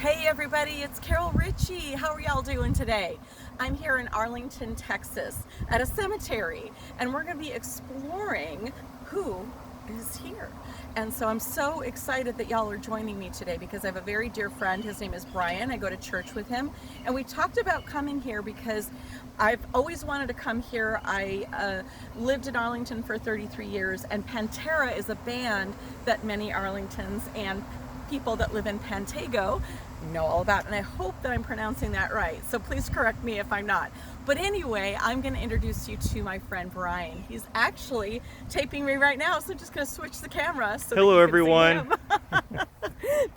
Hey everybody, it's Carol Ritchie. How are y'all doing today? I'm here in Arlington, Texas at a cemetery, and we're going to be exploring who is here. And so I'm so excited that y'all are joining me today because I have a very dear friend. His name is Brian. I go to church with him, and we talked about coming here because I've always wanted to come here. I lived in Arlington for 33 years, and Pantera is a band that many Arlingtons and people that live in Pantego know all about, and I hope that I'm pronouncing that right, so please correct me if I'm not. But anyway, I'm going to introduce you to my friend Brian. He's actually taping me right now, so I'm just going to switch the camera so Hello, that you everyone. can see him.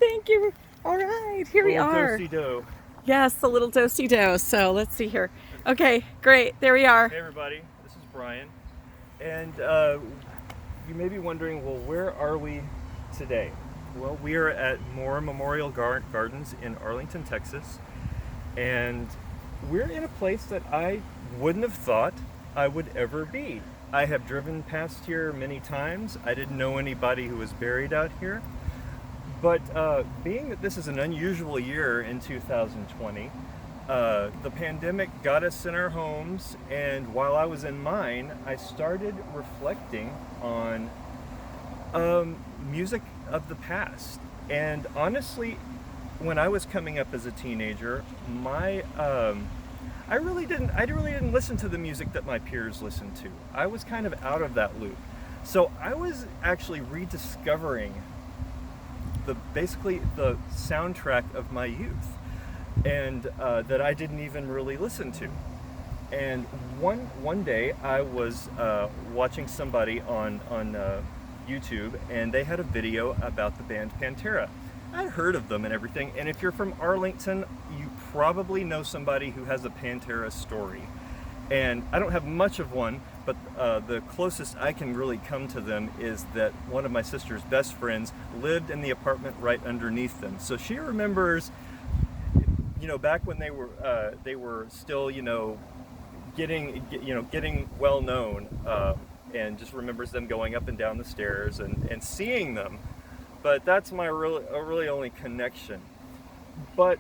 Thank you. All right, here we are. Do. Yes, a little do-si-do. So let's see here. Okay, great. There we are. Hey, everybody. This is Brian, and you may be wondering, well, where are we today? Well, we are at Moore Memorial Gardens in Arlington, Texas, and we're in a place that I wouldn't have thought I would ever be. I have driven past here many times. I didn't know anybody who was buried out here, but being that this is an unusual year in 2020, the pandemic got us in our homes, and while I was in mine, I started reflecting on music of the past. And honestly, when I was coming up as a teenager, I really didn't listen to the music that my peers listened to. I was kind of out of that loop. So I was actually rediscovering basically the soundtrack of my youth, and that I didn't even really listen to. And one day I was watching somebody on YouTube, and they had a video about the band Pantera. I'd heard of them and everything, and if you're from Arlington, you probably know somebody who has a Pantera story. And I don't have much of one, but the closest I can really come to them is that one of my sister's best friends lived in the apartment right underneath them. So she remembers, back when they were still, getting well known, and just remembers them going up and down the stairs and seeing them. But that's my really only connection. But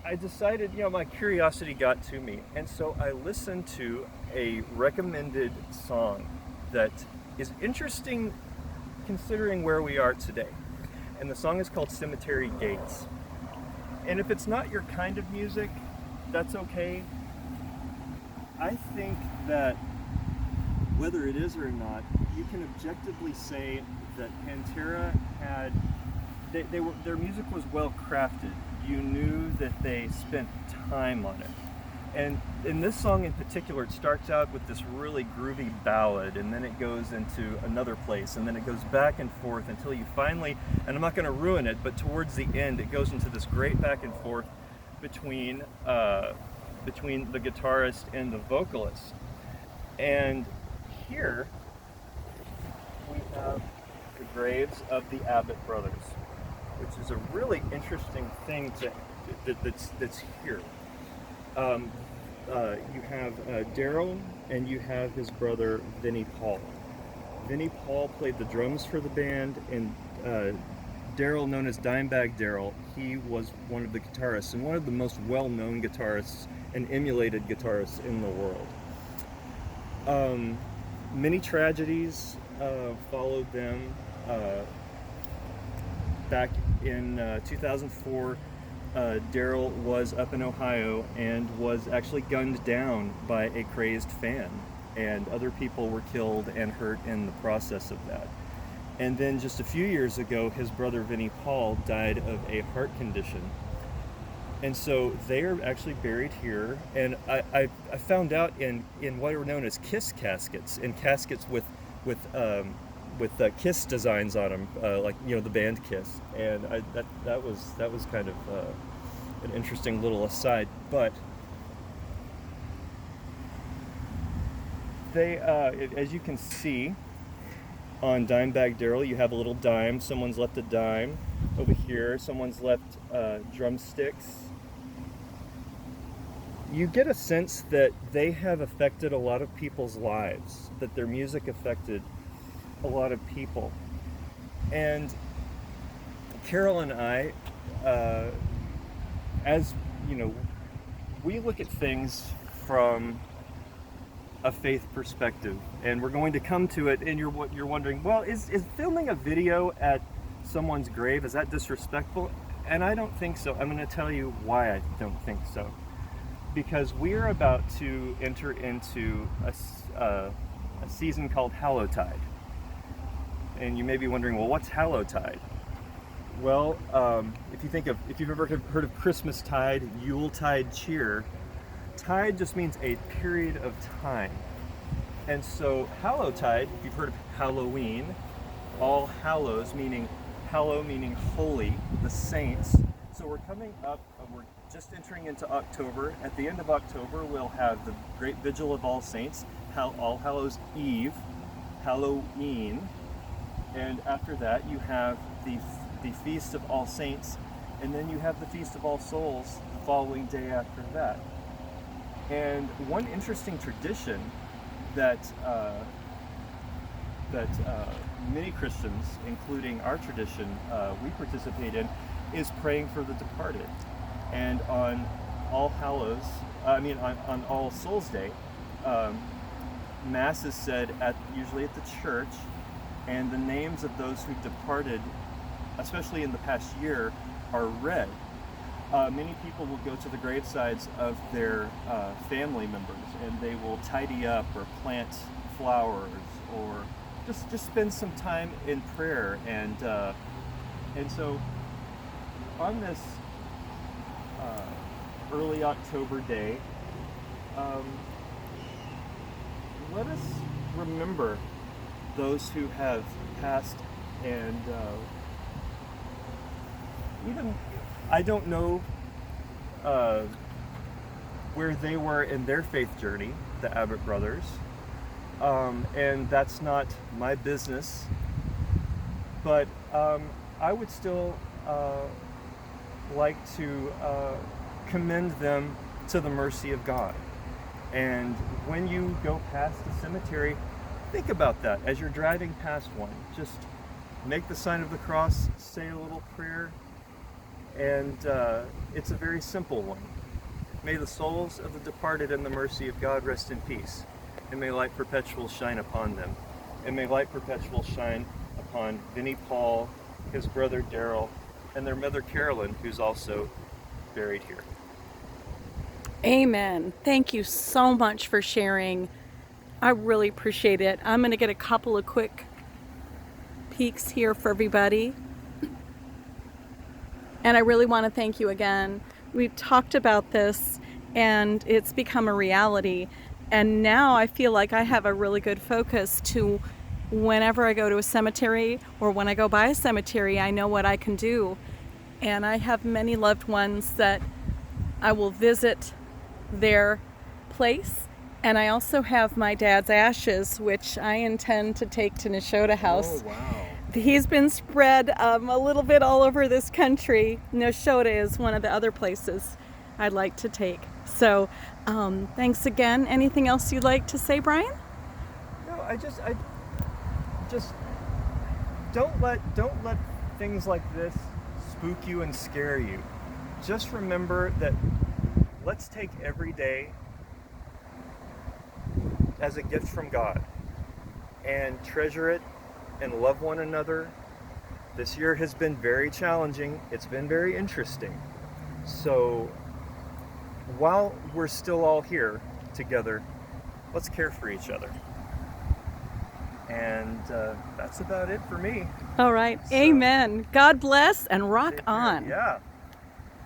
I decided, my curiosity got to me, and so I listened to a recommended song that is interesting considering where we are today. And the song is called Cemetery Gates. And if it's not your kind of music, that's okay. I think that whether it is or not, you can objectively say that Pantera their music was well crafted. You knew that they spent time on it. And in this song in particular, it starts out with this really groovy ballad, and then it goes into another place, and then it goes back and forth until you finally, and I'm not going to ruin it, but towards the end, it goes into this great back and forth between the guitarist and the vocalist. And here we have the graves of the Abbott brothers, which is a really interesting thing that's here. You have Daryl, and you have his brother Vinnie Paul. Vinnie Paul played the drums for the band, and Daryl, known as Dimebag Daryl, he was one of the guitarists, and one of the most well-known guitarists and emulated guitarists in the world. Many tragedies followed them. Back in 2004, Daryl was up in Ohio and was actually gunned down by a crazed fan, and other people were killed and hurt in the process of that. And then just a few years ago, his brother Vinnie Paul died of a heart condition. And so they are actually buried here, and I found out in what are known as KISS caskets, and caskets with KISS designs on them, like the band KISS, and that was kind of an interesting little aside. But they, as you can see, on Dimebag Daryl, you have a little dime. Someone's left a dime over here. Someone's left drumsticks. You get a sense that they have affected a lot of people's lives, that their music affected a lot of people. And Carol and I as you know, we look at things from a faith perspective, and we're going to come to it, and you're wondering, well, is filming a video at someone's grave, is that disrespectful? And I don't think so. I'm going to tell you why I don't think so. Because we're about to enter into a season called Hallowtide. And you may be wondering, well, what's Hallowtide? Well, if you've ever heard of Christmastide, Yuletide cheer, tide just means a period of time. And so Hallowtide, if you've heard of Halloween, All Hallows, meaning hallow, meaning holy, the saints. So we're coming up, we're just entering into October. At the end of October, we'll have the great vigil of All Saints, All Hallows Eve, Halloween. And after that, you have the Feast of All Saints, and then you have the Feast of All Souls the following day after that. And one interesting tradition that many Christians, including our tradition, we participate in, is praying for the departed. And on All Hallows, on All Souls Day, Mass is said usually at the church, and the names of those who departed, especially in the past year, are read. Many people will go to the gravesides of their family members, and they will tidy up or plant flowers, or just spend some time in prayer. And so on this early October day, let us remember those who have passed, and even I don't know where they were in their faith journey, the Abbott brothers, and that's not my business, but I would still like to commend them to the mercy of God. And when you go past the cemetery, think about that as you're driving past one. Just make the sign of the cross, say a little prayer, and it's a very simple one. May the souls of the departed in the mercy of God rest in peace, and may light perpetual shine upon them. And may light perpetual shine upon Vinnie Paul, his brother Daryl, and their mother Carolyn, who's also buried here. Amen. Thank you so much for sharing. I really appreciate it. I'm going to get a couple of quick peeks here for everybody. And I really want to thank you again. We've talked about this, and it's become a reality. And now I feel like I have a really good focus to whenever I go to a cemetery, or when I go by a cemetery, I know what I can do. And I have many loved ones that I will visit their place. And I also have my dad's ashes, which I intend to take to Neshota House. Oh, wow. He's been spread a little bit all over this country. Neshota is one of the other places I'd like to take. So thanks again. Anything else you'd like to say, Brian? No, I just don't let things like this spook you and scare you. Just remember that let's take every day as a gift from God and treasure it and love one another. This year has been very challenging. It's been very interesting. So while we're still all here together, let's care for each other. And that's about it for me. All right. So, amen. God bless and rock take care. on. Yeah.